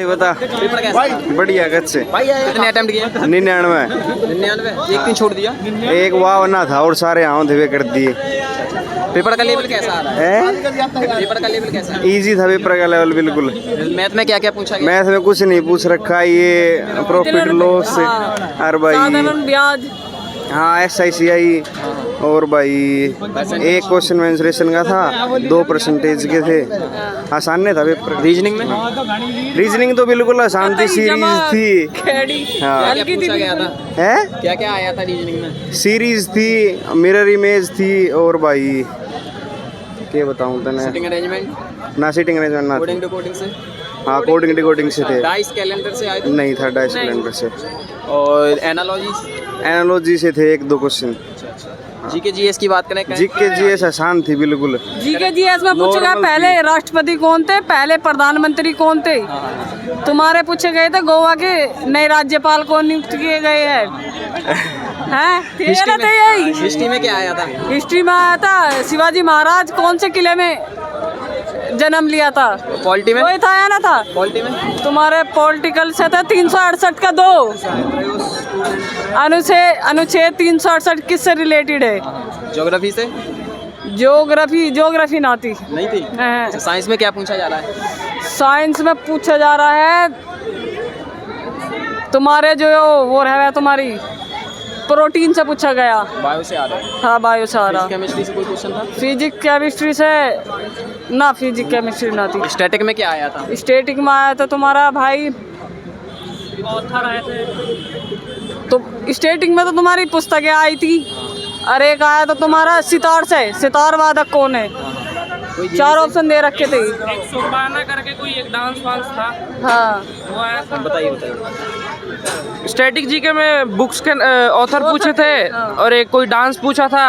भाई बता। पेपर कैसा था? बढ़िया कच्चे। कितने अटेम्प्ट किए? 99। 99। एक दिन छोड़ दिया। एक वाव ना था और सारे यहाँ धवे कर दिए। पेपर का लेवल कैसा आ रहा है? पेपर का लेवल कैसा है? इजी था पेपर का लेवल बिल्कुल। मैथ में क्या क्या पूछा गया? मैथ में कुछ नहीं पूछ रखा, ये प्रॉफिट लॉस और भाई साधारण ब्याज। हाँ SICI और भाई एक क्वेश्चन मेंसुरेशन का था, 2% के थे। आसान नहीं था पेपर। रीजनिंग में? रीजनिंग तो बिल्कुल आसान थी, सीरीज थी। खेड़ी हाँ। क्या पूछा गया था? है क्या क्या आया था रीजनिंग में? सीरीज थी, मिरर इमेज थी और भाई क्या बताऊं तने सिटिंग अरेंजमेंट, ना सीटिंग अरेंजमेंट ना कोडिंग डिकोडिंग से, हाँ कोडिंग डिकोडिंग से थे। डाइस कैलेंडर से आए थे नहीं था डाइस कैलेंडर से। और एनालॉजीज, एनालॉजी से थे 1-2 क्वेश्चन। जीके जीएस की बात करें? जीके जीएस आसान थी बिल्कुल। जीके जीएस में पूछा गया Normal पहले राष्ट्रपति कौन थे, पहले प्रधानमंत्री कौन थे। तुम्हारे पूछे गए थे गोवा के नए राज्यपाल कौन नियुक्त किए गए हैं। यही हिस्ट्री में क्या आया था? हिस्ट्री में आया था शिवाजी महाराज कौन से किले में जन्म लिया था। पॉलिटी में? वही था या ना था? पॉलिटी में तुम्हारे पॉलिटिकल से था 368 का 2 अनुच्छेद 368 किससे रिलेटेड है? ज्योग्राफी से? ज्योग्राफी ना थी। नहीं थी। हाँ। साइंस में क्या पूछा जा रहा है? साइंस में पूछा जा रहा है तुम्हारे जो वो है तुम्हारी प्रोटीन से पूछा गया। बायो से आ रहा है? हाँ बायो से आ रहा। केमिस्ट्री से कोई क्वेश्चन था? फिजिक्स केमिस्ट्री से ना, फिजिक्स केमिस्ट्री ना थी। स्टैटिक में क्या आया था? स्टैटिक में आया था तुम्हारा भाई ऑथर आए थे। तो स्टैटिक में तो तुम्हारी पुस्तकें आई थी और एक आया था तुम्हारा सितार से, सितार वादक कौन है। 4 ऑप्शन दे रखे थे। एक सुरबाना करके कोई एक डांस वांस था, हाँ वो आया था। बताइए। स्टैटिक जीके में बुक्स के ऑथर पूछे थे और एक कोई डांस पूछा था,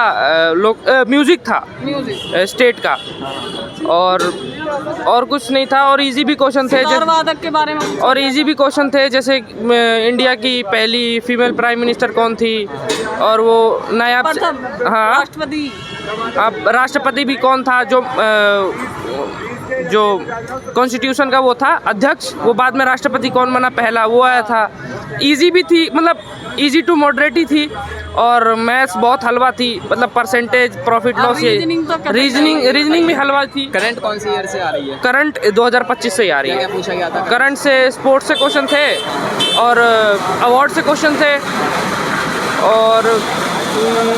म्यूजिक था म्यूजिक स्टेट का, और कुछ नहीं था। और इजी भी क्वेश्चन थे सितार वादक के बारे में। और इजी भी क्वेश्चन थे जैसे इंडिया की पहली फीमेल प्राइम मिनिस्टर कौन थी, और वो नायब हाँ राष्ट्रपति, अब राष्ट्रपति भी कौन था जो कॉन्स्टिट्यूशन का वो था अध्यक्ष, वो बाद में राष्ट्रपति कौन बना पहला, वो आया था। इजी भी थी, मतलब इजी टू मॉडरेट ही थी। और मैथ्स बहुत हलवा थी, मतलब परसेंटेज प्रॉफिट लॉस, ये रीजनिंग भी हलवा थी। करंट कौन सी ईयर से आ रही है? करंट 2025 से ही आ रही क्या है। पूछा गया था? करंट से, स्पोर्ट्स से क्वेश्चन थे और अवार्ड से क्वेश्चन थे। और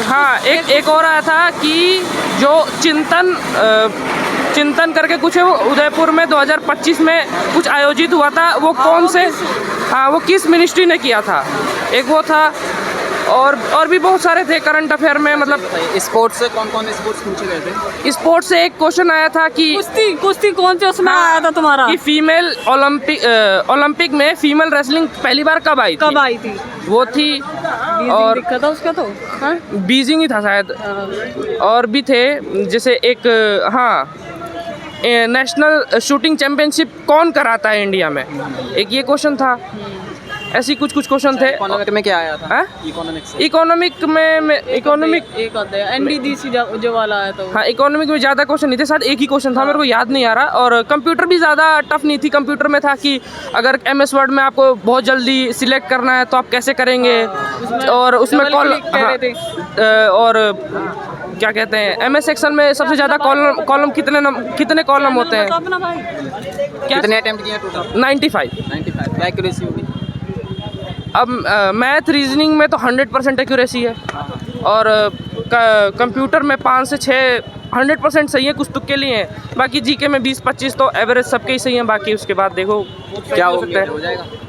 हाँ एक और आया था कि जो चिंतन करके कुछ है, वो उदयपुर में 2025 में कुछ आयोजित हुआ था, वो कौन से, हाँ वो किस मिनिस्ट्री ने किया था, एक वो था। और भी बहुत सारे थे करंट अफेयर में। मतलब स्पोर्ट्स से कौन कौन स्पोर्ट्स पूछे गए थे? स्पोर्ट्स से एक क्वेश्चन आया था कि कुश्ती कौन से उसमें आया था तुम्हारा, कि फीमेल ओलंपिक में फीमेल रेसलिंग पहली बार कब आई थी? वो थी। और दिक्कत था उसका तो बीजिंग ही था शायद। और भी थे जैसे एक हाँ नेशनल शूटिंग चैंपियनशिप कौन कराता है इंडिया में, एक ये क्वेश्चन था। ऐसी कुछ क्वेश्चन थे। इकोनॉमिक में क्या आया था? इकोनॉमिक में एक आता है NDDC जो वाला आया था। हाँ इकोनॉमिक में ज़्यादा क्वेश्चन नहीं थे, शायद एक ही क्वेश्चन था, मेरे को याद नहीं आ रहा। और कंप्यूटर भी ज़्यादा टफ नहीं थी। कंप्यूटर में था कि अगर MS वर्ड में आपको बहुत जल्दी सिलेक्ट करना है तो आप कैसे करेंगे, और उसमें और क्या कहते हैं MS एक्सेल में सबसे ज़्यादा कॉलम कितने कॉलम होते हैं? कितने अटेम्प्ट किए टोटल? 95। क्या एक्यूरेसी होगी? अब मैथ रीजनिंग में तो 100% एक्यूरेसी है, और कंप्यूटर में 5 से 6 100% सही है, कुछ तुक्के लिए हैं। बाकी जीके में 20-25 तो एवरेज सबके ही सही हैं। बाकी उसके बाद देखो क्या हो सकता है।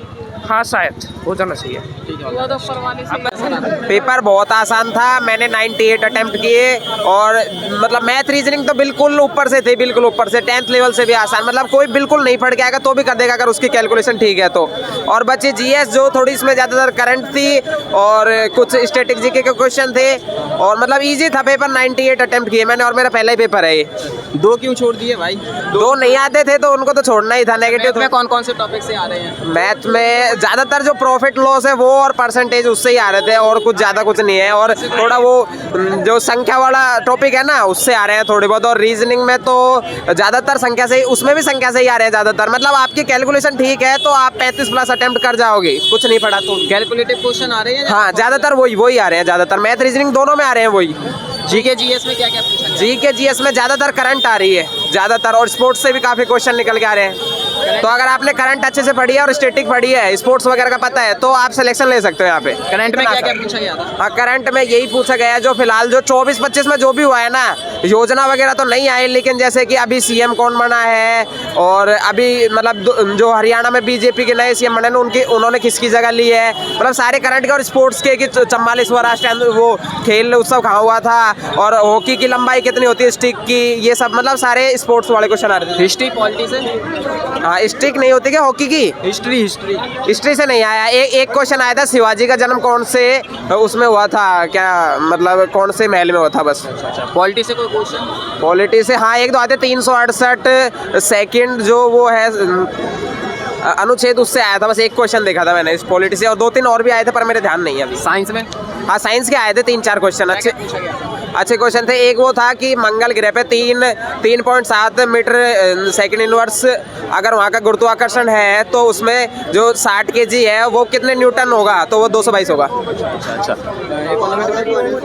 हाँ शायद हो जाना चाहिए। पेपर बहुत आसान था, मैंने 98 अटेम्प्ट किए। और मतलब मैथ रीजनिंग तो बिल्कुल ऊपर से थे, बिल्कुल ऊपर से 10th लेवल से भी आसान, मतलब कोई बिल्कुल नहीं पढ़ के आएगा तो भी कर देगा अगर उसकी कैलकुलेशन ठीक है तो। और बच्चे GS जो थोड़ी इसमें ज़्यादातर करंट थी और कुछ स्टैटिक जीके के क्वेश्चन थे, और मतलब ईजी था पेपर। 98 अटेम्प्ट किए मैंने, और मेरा पहला ही पेपर है ये। 2 क्यों छोड़ दिए भाई? 2 नहीं आते थे तो उनको तो छोड़ना ही था। नेगेटिव में कौन कौन से टॉपिक से आ रहे हैं? मैथ में ज़्यादातर जो प्रॉफिट लॉस है वो और परसेंटेज उससे ही आ रहे थे, और कुछ ज़्यादा कुछ नहीं है। और थोड़ा वो जो संख्या वाला टॉपिक है ना उससे आ रहे हैं थोड़े बहुत, और रीजनिंग में तो ज़्यादातर संख्या से ही, उसमें भी संख्या से ही आ रहे हैं ज़्यादातर। मतलब आपकी कैलकुलेशन ठीक है तो आप 35+ अटेम्प्ट कर जाओगे, कुछ नहीं पड़ा तो। कैलकुलेटिव क्वेश्चन आ रहे हैं? हाँ ज़्यादातर वही आ रहे हैं, ज़्यादातर मैथ रीजनिंग दोनों में आ रहे हैं वही। जीके जीएस में क्या क्या पूछा गया? जीके जीएस में ज़्यादातर करंट आ रही है ज़्यादातर, और स्पोर्ट्स से भी काफ़ी क्वेश्चन निकल के आ रहे हैं। तो अगर आपने करंट अच्छे से पढ़ी है और स्टैटिक पढ़ी है, स्पोर्ट्स वगैरह का पता है, तो आप सिलेक्शन ले सकते हो यहाँ पे। करंट में क्या क्या पूछा गया था? हाँ करंट में यही पूछा गया है जो फिलहाल जो 24-25 में जो भी हुआ है ना, योजना वगैरह तो नहीं आई, लेकिन जैसे कि अभी सीएम कौन बना है, और अभी मतलब जो हरियाणा में बीजेपी के नए सीएम बने हैं उन्होंने किसकी जगह ली है, मतलब सारे करंट के और स्पोर्ट्स के कि 44वां राष्ट्रीय वो खेल उत्सव कहाँ हुआ था, और हॉकी की लंबाई कितनी होती है स्टिक की, ये सब मतलब सारे स्पोर्ट्स वाले क्वेश्चन आ रहे थे। हिस्ट्री पॉलिटी से? हाँ स्टिक नहीं होती क्या हॉकी की? हिस्ट्री से नहीं आया। एक क्वेश्चन आया था शिवाजी का जन्म कौन से उसमें हुआ था, क्या मतलब कौन से महल में हुआ था बस। पॉलिटी से कोई क्वेश्चन? पॉलिटी से हाँ एक दो आते, 368 सेकंड जो वो है अनुच्छेद, उससे आया था बस। एक क्वेश्चन देखा था मैंने इस पॉलिटी से, और 2-3 और भी आए थे पर मेरे ध्यान नहीं है अभी। साइंस में? हाँ साइंस के आए थे 3-4 क्वेश्चन अच्छे क्वेश्चन थे। एक वो था कि मंगल ग्रह पे 3.7 मीटर सेकंड इनवर्स अगर वहाँ का गुरुत्वाकर्षण है तो उसमें जो 60 kg है वो कितने न्यूटन होगा, तो वो 222 होगा।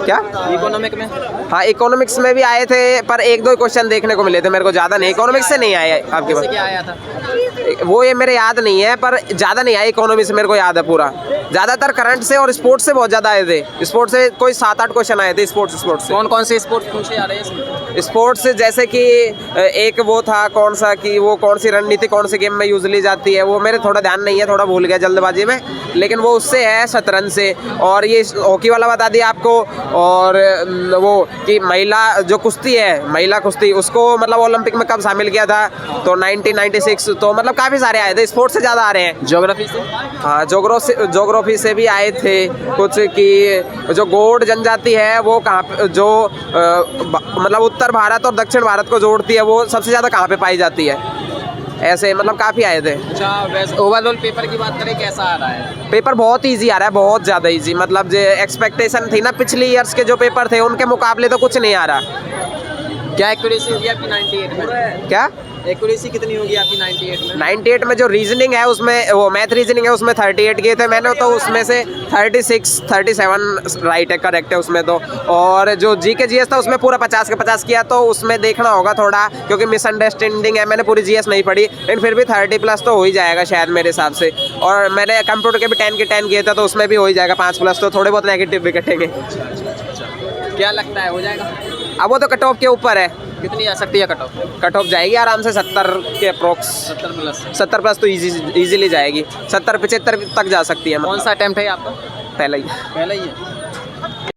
क्या इकोनॉमिक में? हाँ इकोनॉमिक्स में भी आए थे पर 1-2 क्वेश्चन देखने को मिले थे मेरे को, ज़्यादा नहीं। इकोनॉमिक्स से नहीं आए आपके पास? क्या आया था वो ये मेरे याद नहीं है, पर ज़्यादा नहीं आया इकोनॉमी से, मेरे को याद है पूरा। ज़्यादातर करंट से और स्पोर्ट्स से बहुत ज़्यादा आए थे। स्पोर्ट्स से कोई 7-8 क्वेश्चन आए थे स्पोर्ट्स से। कौन से स्पोर्ट्स पूछे जा रहे हैं? स्पोर्ट्स से जैसे कि एक वो था कौन सा कि वो कौन सी रणनीति कौन से गेम में यूज ली जाती है, वो मेरे थोड़ा ध्यान नहीं है, थोड़ा भूल गया जल्दबाजी में, लेकिन वो उससे है शतरंज से। और ये हॉकी वाला बता दिया आपको, और वो कि महिला जो कुश्ती है, महिला कुश्ती, उसको मतलब ओलंपिक में कब शामिल किया था, तो 1996। तो मतलब काफ़ी सारे आए थे, स्पोर्ट्स से ज़्यादा आ रहे हैं। ज्योग्राफी से? हाँ ज्योग्राफी से भी आए थे कुछ, कि जो गौड़ जनजाति है वो कहाँ पे, जो मतलब उत्तर भारत और दक्षिण भारत को जोड़ती है, वो सबसे ज़्यादा कहाँ पे पाई जाती है, ऐसे मतलब काफ़ी आए थे। अच्छा वैसे ओवरऑल पेपर की बात करें कैसा आ रहा है? पेपर बहुत इजी आ रहा है, बहुत ज़्यादा इजी। मतलब जो एक्सपेक्टेशन थी ना पिछले ईयर्स के जो पेपर थे उनके मुकाबले तो कुछ नहीं आ रहा। क्या एक्यूरेसी होगी आपकी 98 में? क्या एक्यूरेसी कितनी होगी आपकी 98 में? 98 में जो रीजनिंग है उसमें, वो मैथ रीजनिंग है उसमें 38 किए थे मैंने, तो उसमें से 37 राइट है, करेक्ट है उसमें तो। और जो जीके जीएस था उसमें पूरा 50 के 50 किया, तो उसमें देखना होगा थोड़ा, क्योंकि मिसअंडरस्टैंडिंग है, मैंने पूरी जीएस नहीं पढ़ी, लेकिन फिर भी 30+ तो हो ही जाएगा शायद मेरे हिसाब से। और मैंने कंप्यूटर के भी 10 के 10 किए थे, तो उसमें भी हो ही जाएगा 5+, तो थोड़े बहुत नेगेटिव भी कटेंगे। क्या लगता है हो जाएगा? अब वो तो कट ऑफ के ऊपर है, कितनी जा सकती है कट ऑफ? कट ऑफ जाएगी आराम से 70 के अप्रोक्स। 70+ तो इजीली जाएगी, 70-75 तक जा सकती है। कौन सा अटेम्प्ट है आपका? पहला ही। पहला ही है।